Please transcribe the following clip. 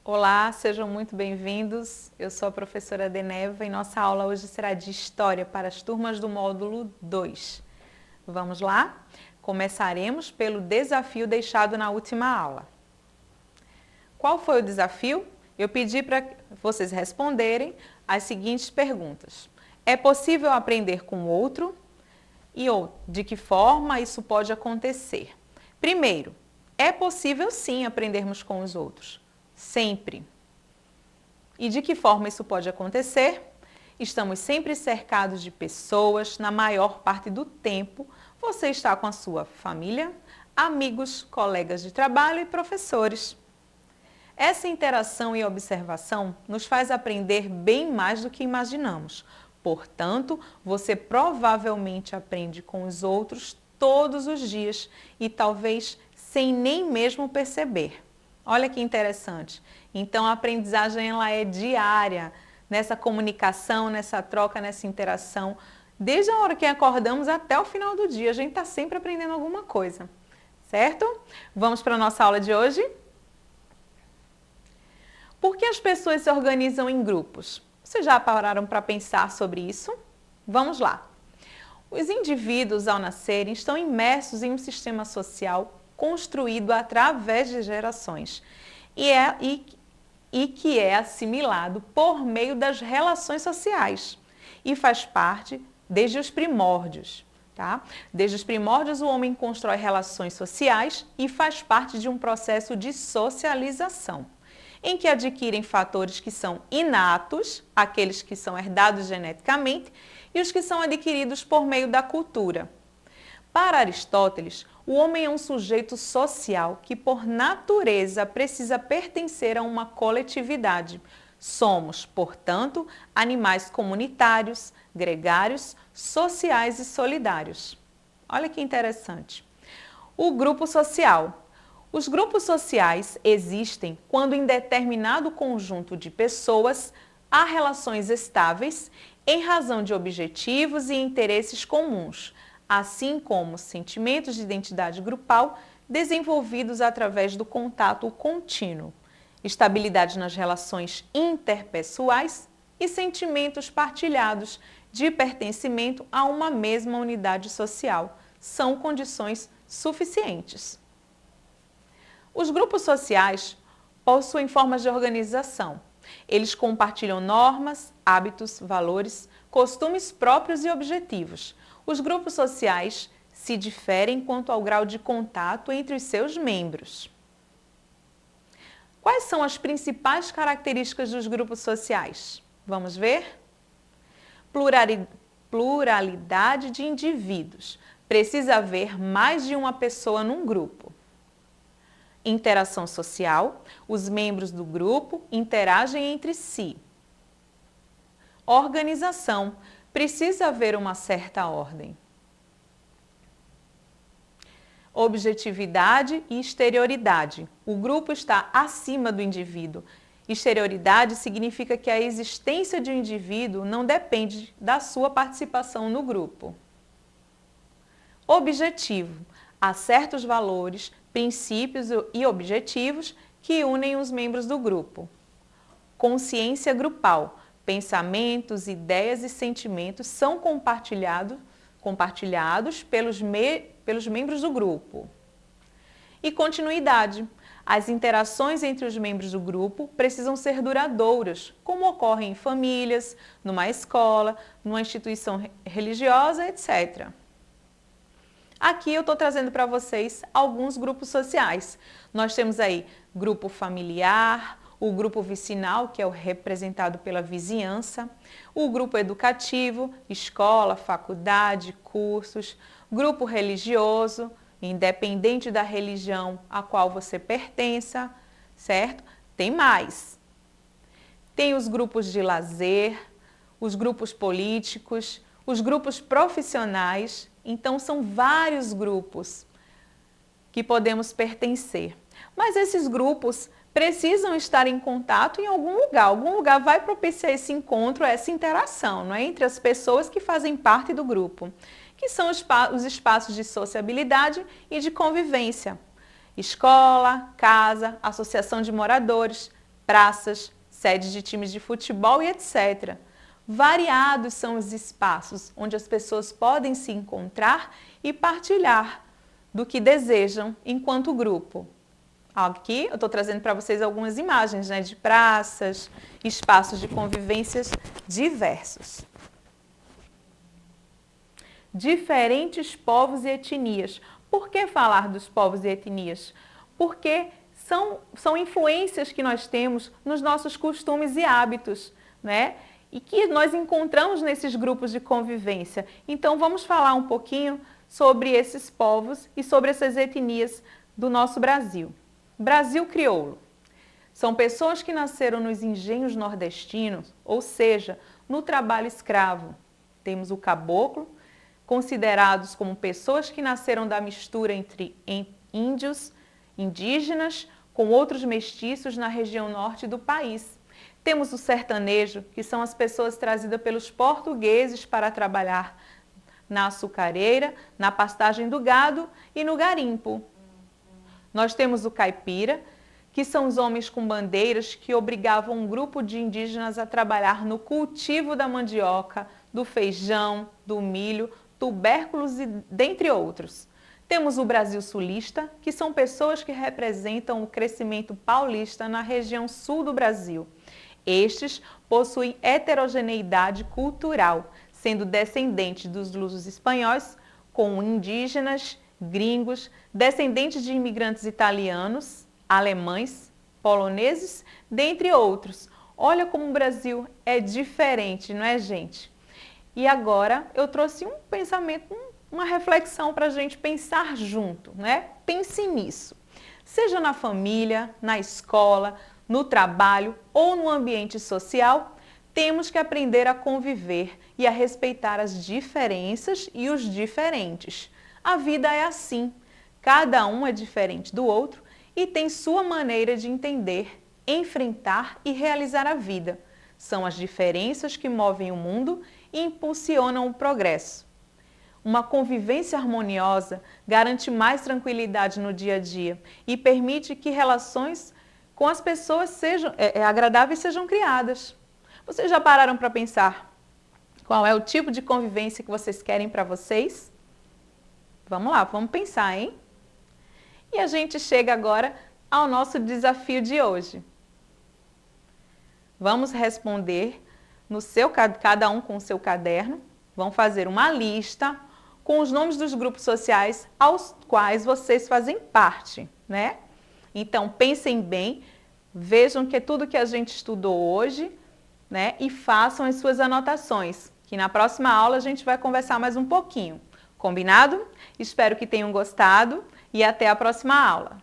Olá, sejam muito bem-vindos. Eu sou a professora Deneva e nossa aula hoje será de História para as turmas do módulo 2. Vamos lá? Começaremos pelo desafio deixado na última aula. Qual foi o desafio? Eu pedi para vocês responderem as seguintes perguntas. É possível aprender com o outro? E de que forma isso pode acontecer? Primeiro, é possível sim aprendermos com os outros. Sempre. E de que forma isso pode acontecer? Estamos sempre cercados de pessoas, na maior parte do tempo, você está com a sua família, amigos, colegas de trabalho e professores. Essa interação e observação nos faz aprender bem mais do que imaginamos. Portanto, você provavelmente aprende com os outros todos os dias e talvez sem nem mesmo perceber. Olha que interessante. Então, a aprendizagem ela é diária, nessa comunicação, nessa troca, nessa interação. Desde a hora que acordamos até o final do dia, a gente está sempre aprendendo alguma coisa, certo? Vamos para a nossa aula de hoje? Por que as pessoas se organizam em grupos? Vocês já pararam para pensar sobre isso? Vamos lá. Os indivíduos, ao nascerem, estão imersos em um sistema social construído através de gerações e que é assimilado por meio das relações sociais e faz parte desde os primórdios. Tá? Desde os primórdios o homem constrói relações sociais e faz parte de um processo de socialização, em que adquirem fatores que são inatos, aqueles que são herdados geneticamente, e os que são adquiridos por meio da cultura. Para Aristóteles, o homem é um sujeito social que, por natureza, precisa pertencer a uma coletividade. Somos, portanto, animais comunitários, gregários, sociais e solidários. Olha que interessante. O grupo social. Os grupos sociais existem quando em determinado conjunto de pessoas há relações estáveis em razão de objetivos e interesses comuns, assim como sentimentos de identidade grupal desenvolvidos através do contato contínuo, estabilidade nas relações interpessoais e sentimentos partilhados de pertencimento a uma mesma unidade social. São condições suficientes. Os grupos sociais possuem formas de organização. Eles compartilham normas, hábitos, valores, costumes próprios e objetivos. Os grupos sociais se diferem quanto ao grau de contato entre os seus membros. Quais são as principais características dos grupos sociais? Vamos ver? Pluralidade de indivíduos. Precisa haver mais de uma pessoa num grupo. Interação social. Os membros do grupo interagem entre si. Organização. Precisa haver uma certa ordem. Objetividade e exterioridade. O grupo está acima do indivíduo. Exterioridade significa que a existência de um indivíduo não depende da sua participação no grupo. Objetivo. Há certos valores, princípios e objetivos que unem os membros do grupo. Consciência grupal. Pensamentos, ideias e sentimentos são compartilhados pelos membros do grupo. E continuidade. As interações entre os membros do grupo precisam ser duradouras, como ocorre em famílias, numa escola, numa instituição religiosa, etc. Aqui eu estou trazendo para vocês alguns grupos sociais. Nós temos aí grupo familiar, o grupo vicinal, que é o representado pela vizinhança, o grupo educativo, escola, faculdade, cursos, grupo religioso, independente da religião a qual você pertença, certo? Tem mais. Tem os grupos de lazer, os grupos políticos, os grupos profissionais. Então, são vários grupos que podemos pertencer. Mas esses grupos precisam estar em contato em algum lugar. Algum lugar vai propiciar esse encontro, essa interação, não é? Entre as pessoas que fazem parte do grupo, que são os espaços de sociabilidade e de convivência. Escola, casa, associação de moradores, praças, sedes de times de futebol e etc. Variados são os espaços onde as pessoas podem se encontrar e partilhar do que desejam enquanto grupo. Aqui eu estou trazendo para vocês algumas imagens, né, de praças, espaços de convivências diversos. Diferentes povos e etnias. Por que falar dos povos e etnias? Porque são influências que nós temos nos nossos costumes e hábitos, né? E que nós encontramos nesses grupos de convivência. Então vamos falar um pouquinho sobre esses povos e sobre essas etnias do nosso Brasil. Brasil crioulo. São pessoas que nasceram nos engenhos nordestinos, ou seja, no trabalho escravo. Temos o caboclo, considerados como pessoas que nasceram da mistura entre índios, indígenas, com outros mestiços na região norte do país. Temos o sertanejo, que são as pessoas trazidas pelos portugueses para trabalhar na açucareira, na pastagem do gado e no garimpo. Nós temos o caipira, que são os homens com bandeiras que obrigavam um grupo de indígenas a trabalhar no cultivo da mandioca, do feijão, do milho, tubérculos e dentre outros. Temos o Brasil sulista, que são pessoas que representam o crescimento paulista na região sul do Brasil. Estes possuem heterogeneidade cultural, sendo descendentes dos lusos espanhóis, com indígenas, gringos, descendentes de imigrantes italianos, alemães, poloneses, dentre outros. Olha como o Brasil é diferente, não é, gente? E agora eu trouxe um pensamento, uma reflexão para a gente pensar junto, né? Pense nisso. Seja na família, na escola, no trabalho ou no ambiente social, temos que aprender a conviver e a respeitar as diferenças e os diferentes. A vida é assim, cada um é diferente do outro e tem sua maneira de entender, enfrentar e realizar a vida. São as diferenças que movem o mundo e impulsionam o progresso. Uma convivência harmoniosa garante mais tranquilidade no dia a dia e permite que relações com as pessoas sejam agradáveis sejam criadas. Vocês já pararam para pensar qual é o tipo de convivência que vocês querem para vocês? Vamos lá, vamos pensar, hein? E a gente chega agora ao nosso desafio de hoje. Vamos responder cada um com o seu caderno. Vão fazer uma lista com os nomes dos grupos sociais aos quais vocês fazem parte, né? Então, pensem bem, vejam que é tudo que a gente estudou hoje, né? E façam as suas anotações, que na próxima aula a gente vai conversar mais um pouquinho. Combinado? Espero que tenham gostado e até a próxima aula.